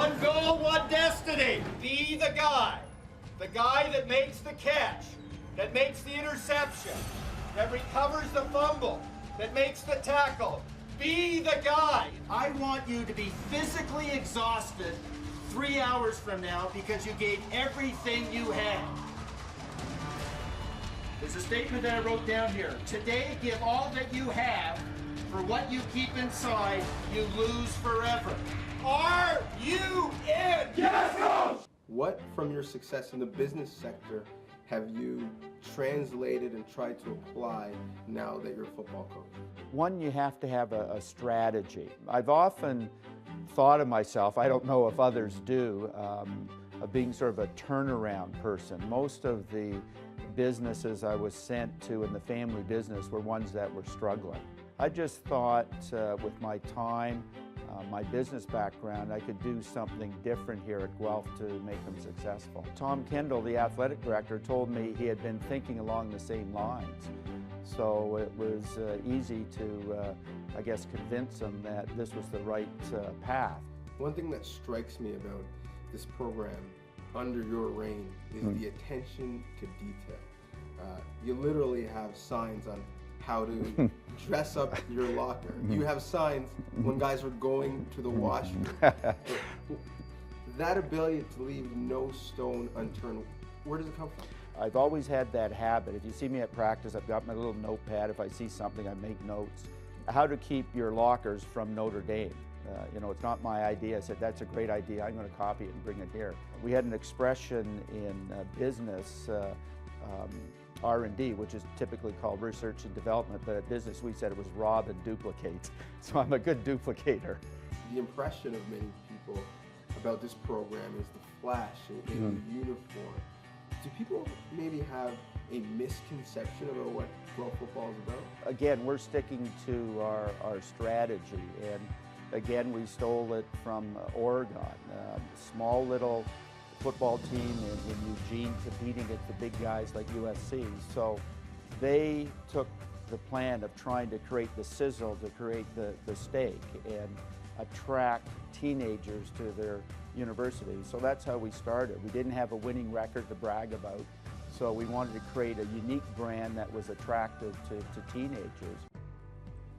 One goal, one destiny. Be the guy. The guy that makes the catch, that makes the interception, that recovers the fumble, that makes the tackle. Be the guy. I want you to be physically exhausted 3 hours from now because you gave everything you had. There's a statement that I wrote down here. Today, give all that you have. For what you keep inside, you lose forever. Are you in? Yes, Coach! What from your success in the business sector have you translated and tried to apply now that you're a football coach? One, you have to have a strategy. I've often thought of myself, I don't know if others do, of being sort of a turnaround person. Most of the businesses I was sent to in the family business were ones that were struggling. I just thought with my time, my business background, I could do something different here at Guelph to make them successful. Tom Kendall, the athletic director, told me he had been thinking along the same lines. So it was easy to, I guess, convince him that this was the right path. One thing that strikes me about this program under your reign is the attention to detail. You literally have signs on how to dress up your locker. You have signs when guys are going to the washroom. That ability to leave no stone unturned, where does it come from? I've always had that habit. If you see me at practice, I've got my little notepad. If I see something, I make notes. How to keep your lockers from Notre Dame. You know, it's not my idea. I said, that's a great idea. I'm going to copy it and bring it here. We had an expression in business, R&D, which is typically called research and development, but at business we said it was rob and duplicate. So I'm a good duplicator. The impression of many people about this program is the flash in the uniform. Do people maybe have a misconception about what Guelph football is about? Again, we're sticking to our strategy, and again, we stole it from Oregon. Small little football team in Eugene competing against the big guys like USC. So they took the plan of trying to create the sizzle, to create the steak, and attract teenagers to their university. So that's how we started. We didn't have a winning record to brag about, so we wanted to create a unique brand that was attractive to teenagers.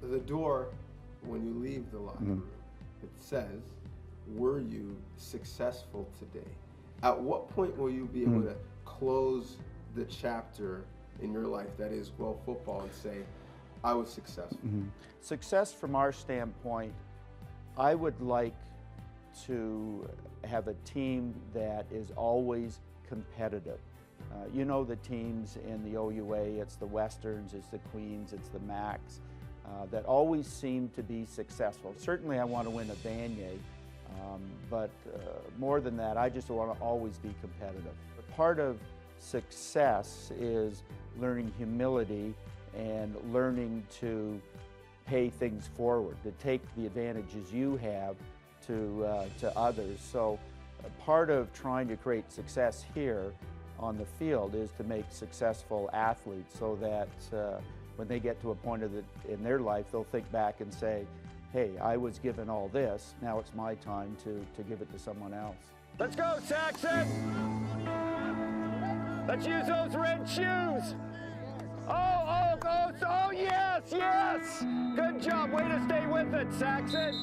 The door, when you leave the locker room, it says, were you successful today? At what point will you be able to close the chapter in your life that is Guelph football and say, I was successful? Success from our standpoint, I would like to have a team that is always competitive. You know the teams in the OUA, it's the Westerns, it's the Queens, it's the Macs, that always seem to be successful. Certainly I want to win a Vanier, but more than that, I just want to always be competitive. But part of success is learning humility and learning to pay things forward, to take the advantages you have to others. So part of trying to create success here on the field is to make successful athletes so that when they get to a point in their life, they'll think back and say, hey, I was given all this, now it's my time to give it to someone else. Let's go, Saxon! Let's use those red shoes! Oh, yes, yes! Good job, way to stay with it, Saxon!